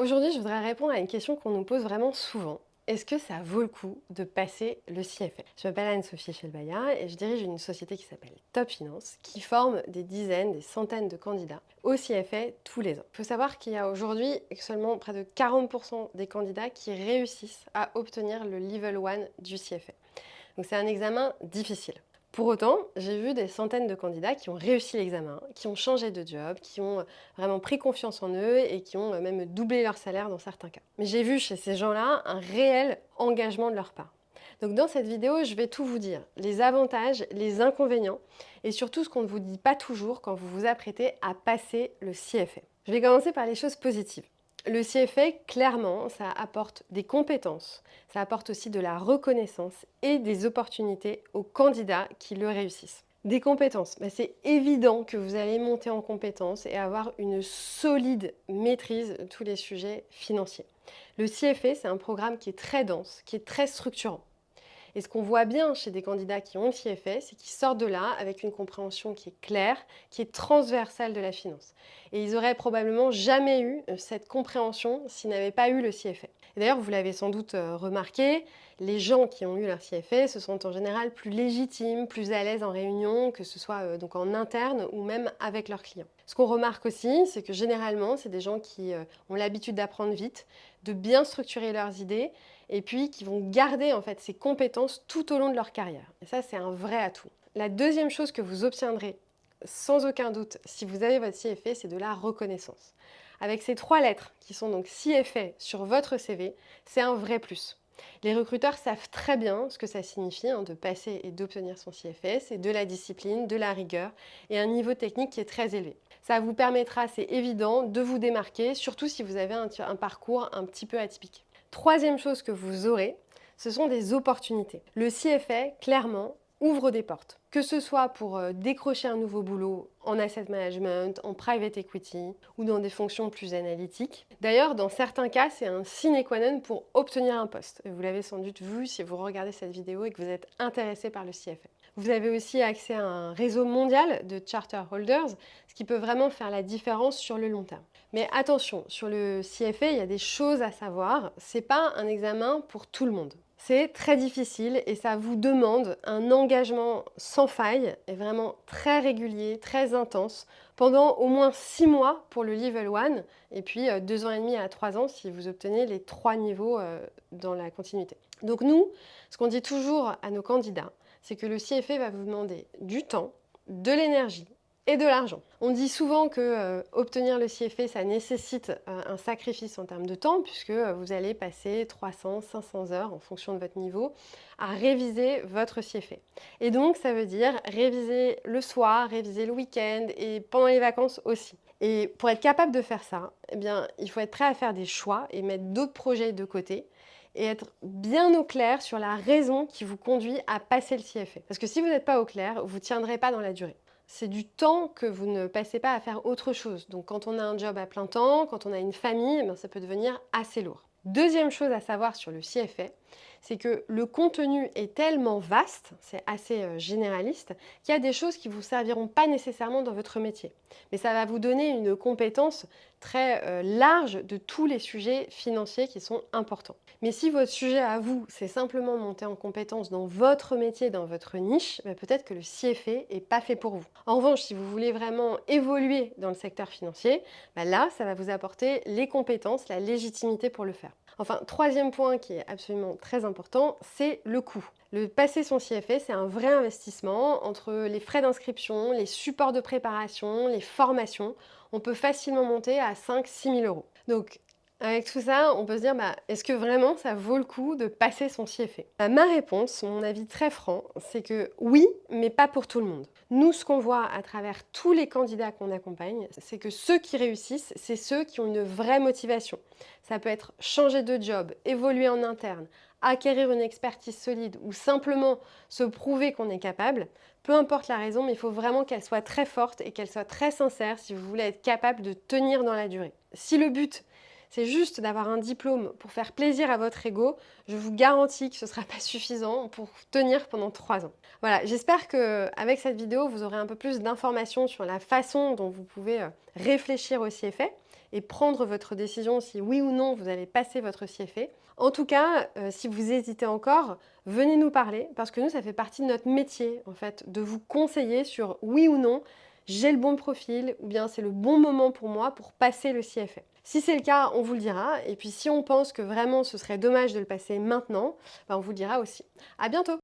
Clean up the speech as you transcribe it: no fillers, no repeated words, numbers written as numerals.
Aujourd'hui, je voudrais répondre à une question qu'on nous pose vraiment souvent. Est-ce que ça vaut le coup de passer le CFA? Je m'appelle Anne-Sophie Chelbaya et je dirige une société qui s'appelle Top Finance, qui forme des dizaines, des centaines de candidats au CFA tous les ans. Il faut savoir qu'il y a aujourd'hui seulement près de 40% des candidats qui réussissent à obtenir le Level 1 du CFA. Donc c'est un examen difficile. Pour autant, j'ai vu des centaines de candidats qui ont réussi l'examen, qui ont changé de job, qui ont vraiment pris confiance en eux et qui ont même doublé leur salaire dans certains cas. Mais j'ai vu chez ces gens-là un réel engagement de leur part. Donc dans cette vidéo, je vais tout vous dire, les avantages, les inconvénients et surtout ce qu'on ne vous dit pas toujours quand vous vous apprêtez à passer le CFA. Je vais commencer par les choses positives. Le CFA, clairement, ça apporte des compétences, ça apporte aussi de la reconnaissance et des opportunités aux candidats qui le réussissent. Des compétences, c'est évident que vous allez monter en compétences et avoir une solide maîtrise de tous les sujets financiers. Le CFA, c'est un programme qui est très dense, qui est très structurant. Et ce qu'on voit bien chez des candidats qui ont le CFA, c'est qu'ils sortent de là avec une compréhension qui est claire, qui est transversale de la finance. Et ils auraient probablement jamais eu cette compréhension s'ils n'avaient pas eu le CFA. Et d'ailleurs, vous l'avez sans doute remarqué, les gens qui ont eu leur CFA se sont en général plus légitimes, plus à l'aise en réunion, que ce soit donc en interne ou même avec leurs clients. Ce qu'on remarque aussi, c'est que généralement, c'est des gens qui ont l'habitude d'apprendre vite, de bien structurer leurs idées et puis qui vont garder en fait ces compétences tout au long de leur carrière. Et ça, c'est un vrai atout. La deuxième chose que vous obtiendrez sans aucun doute si vous avez votre CFA, c'est de la reconnaissance. Avec ces 3 lettres qui sont donc CFA sur votre CV, c'est un vrai plus. Les recruteurs savent très bien ce que ça signifie de passer et d'obtenir son CFA. C'est de la discipline, de la rigueur et un niveau technique qui est très élevé. Ça vous permettra, c'est évident, de vous démarquer, surtout si vous avez un parcours un petit peu atypique. Troisième chose que vous aurez, ce sont des opportunités. Le CFA, clairement, ouvre des portes. Que ce soit pour décrocher un nouveau boulot en asset management, en private equity ou dans des fonctions plus analytiques. D'ailleurs, dans certains cas, c'est un sine qua non pour obtenir un poste. Vous l'avez sans doute vu si vous regardez cette vidéo et que vous êtes intéressé par le CFA. Vous avez aussi accès à un réseau mondial de charter holders, ce qui peut vraiment faire la différence sur le long terme. Mais attention, sur le CFA, il y a des choses à savoir. Ce n'est pas un examen pour tout le monde. C'est très difficile et ça vous demande un engagement sans faille et vraiment très régulier, très intense, pendant au moins 6 mois pour le Level 1 et puis 2 ans et demi à 3 ans si vous obtenez les 3 niveaux dans la continuité. Donc nous, ce qu'on dit toujours à nos candidats, c'est que le CFA va vous demander du temps, de l'énergie et de l'argent. On dit souvent que obtenir le CFA, ça nécessite un sacrifice en termes de temps, puisque vous allez passer 300, 500 heures en fonction de votre niveau à réviser votre CFA. Et donc, ça veut dire réviser le soir, réviser le week-end et pendant les vacances aussi. Et pour être capable de faire ça, eh bien, il faut être prêt à faire des choix et mettre d'autres projets de côté et être bien au clair sur la raison qui vous conduit à passer le CFA. Parce que si vous n'êtes pas au clair, vous ne tiendrez pas dans la durée. C'est du temps que vous ne passez pas à faire autre chose. Donc quand on a un job à plein temps, quand on a une famille, ça peut devenir assez lourd. Deuxième chose à savoir sur le CFA, c'est que le contenu est tellement vaste, c'est assez généraliste, qu'il y a des choses qui ne vous serviront pas nécessairement dans votre métier. Mais ça va vous donner une compétence très large de tous les sujets financiers qui sont importants. Mais si votre sujet à vous, c'est simplement de monter en compétence dans votre métier, dans votre niche, peut-être que le CFA n'est pas fait pour vous. En revanche, si vous voulez vraiment évoluer dans le secteur financier, là, ça va vous apporter les compétences, la légitimité pour le faire. Enfin, troisième point qui est absolument très important, c'est le coût. Le passer son CFA, c'est un vrai investissement entre les frais d'inscription, les supports de préparation, les formations. On peut facilement monter à 5 000 à 6 000 euros. Donc, avec tout ça, on peut se dire, est-ce que vraiment ça vaut le coup de passer son CFA? Ma réponse, mon avis très franc, c'est que oui, mais pas pour tout le monde. Nous, ce qu'on voit à travers tous les candidats qu'on accompagne, c'est que ceux qui réussissent, c'est ceux qui ont une vraie motivation. Ça peut être changer de job, évoluer en interne, acquérir une expertise solide ou simplement se prouver qu'on est capable. Peu importe la raison, mais il faut vraiment qu'elle soit très forte et qu'elle soit très sincère si vous voulez être capable de tenir dans la durée. Si le but, c'est juste d'avoir un diplôme pour faire plaisir à votre ego, je vous garantis que ce ne sera pas suffisant pour tenir pendant 3 ans. Voilà, j'espère qu'avec cette vidéo, vous aurez un peu plus d'informations sur la façon dont vous pouvez réfléchir au CFA et prendre votre décision si oui ou non vous allez passer votre CFA. En tout cas, si vous hésitez encore, venez nous parler parce que nous, ça fait partie de notre métier, en fait, de vous conseiller sur oui ou non, j'ai le bon profil ou bien c'est le bon moment pour moi pour passer le CFA. Si c'est le cas, on vous le dira. Et puis si on pense que vraiment ce serait dommage de le passer maintenant, on vous le dira aussi. À bientôt!